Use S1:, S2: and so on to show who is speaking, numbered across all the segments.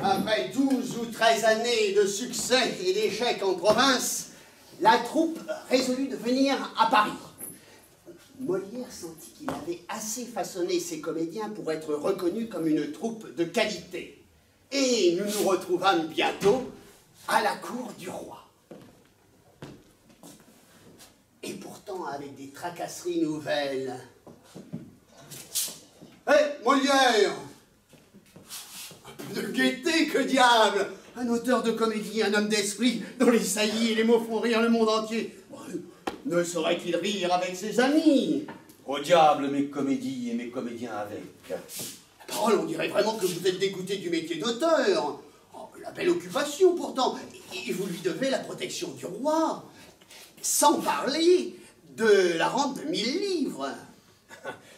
S1: Après 12 ou 13 années de succès et d'échecs en province, la troupe résolut de venir à Paris. Molière sentit qu'il avait assez façonné ses comédiens pour être reconnu comme une troupe de qualité. Et nous nous retrouvâmes bientôt à la cour du roi. Et pourtant avec des tracasseries nouvelles. Hé, Molière! Un peu de gaieté, que diable! Un auteur de comédie, un homme d'esprit, dont les saillies et les mots font rire le monde entier. Ne saurait-il rire avec ses amis?
S2: Au diable mes comédies et mes comédiens avec.
S1: Parole, on dirait vraiment que vous êtes dégoûté du métier d'auteur. Oh, la belle occupation pourtant. Et vous lui devez la protection du roi. Sans parler de la rente de 1000 livres.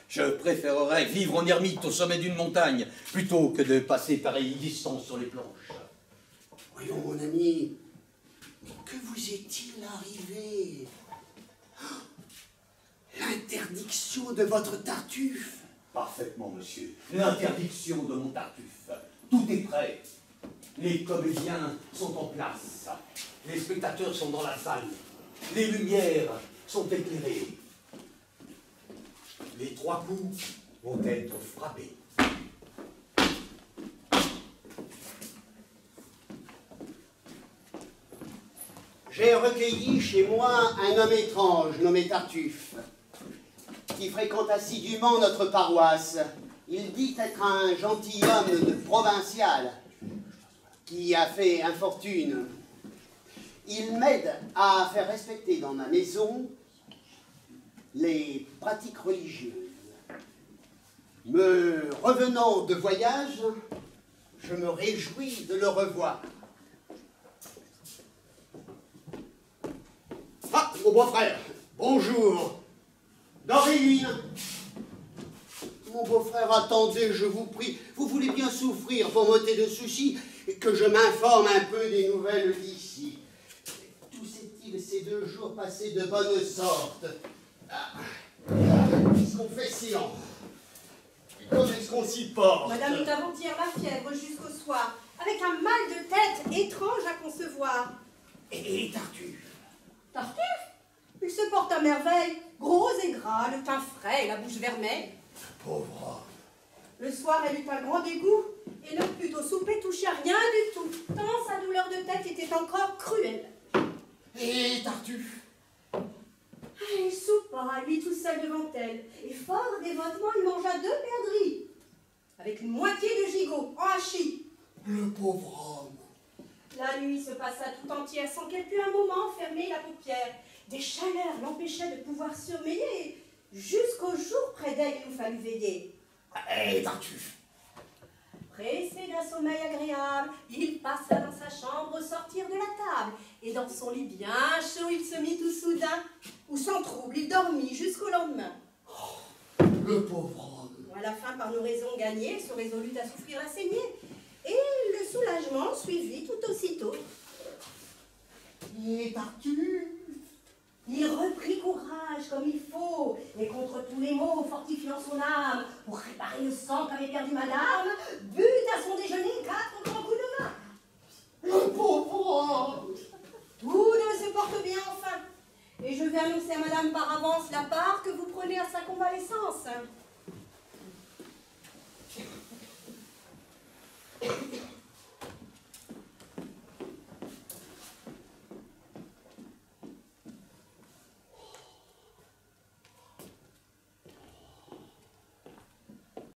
S2: Je préférerais vivre en ermite au sommet d'une montagne plutôt que de passer pareille distance sur les planches.
S1: Voyons, mon ami, que vous est-il arrivé? L'interdiction de votre Tartuffe.
S2: Parfaitement, monsieur. L'interdiction de mon Tartuffe. Tout est prêt. Les comédiens sont en place. Les spectateurs sont dans la salle. Les lumières sont éclairées. Les 3 coups vont être frappés.
S1: J'ai recueilli chez moi un homme étrange nommé Tartuffe, qui fréquente assidûment notre paroisse. Il dit être un gentilhomme de provincial qui a fait infortune. Il m'aide à faire respecter dans ma maison les pratiques religieuses. Me revenant de voyage, je me réjouis de le revoir. Ah, mon beau-frère, bonjour. Dorine. Mon beau-frère, attendez, je vous prie. Vous voulez bien souffrir pour m'ôter de soucis et que je m'informe un peu des nouvelles d'ici. Tout s'est-il ces 2 jours passés de bonne sorte? Est-ce qu'on fait séance? Comment est-ce qu'on s'y porte?
S3: Madame eut avant-hier la fièvre jusqu'au soir, avec un mal de tête étrange à concevoir.
S1: Et Tartuffe?
S3: Tartuffe? Il se porte à merveille, gros et gras, le teint frais et la bouche vermeille.
S1: Pauvre.
S3: Le soir, elle eut un grand dégoût et ne put au souper toucher à rien du tout, tant sa douleur de tête était encore cruelle.
S1: Et Tartuffe?
S3: Il soupa, lui tout seul devant elle, et fort dévotement, il mangea 2 perdrix, avec une moitié de gigot en hachis.
S1: Le pauvre homme.
S3: La nuit se passa tout entière sans qu'elle pût un moment fermer la paupière. Des chaleurs l'empêchaient de pouvoir surveiller, jusqu'au jour près d'elle il nous fallut veiller.
S1: Et Tartuffe?
S3: Pressé d'un sommeil agréable, il passa dans sa chambre au sortir de la table, et dans son lit bien chaud il se mit tout soudain, où sans trouble il dormit jusqu'au lendemain.
S1: Oh, le pauvre homme.
S3: À la fin, par nos raisons gagnées, se résolut à souffrir la saignée, et le soulagement suivit tout aussitôt.
S1: Et Tartuffe?
S3: Il reprit courage comme il faut, et contre tous les maux, fortifiant son âme, pour réparer le sang qu'avait perdu madame, but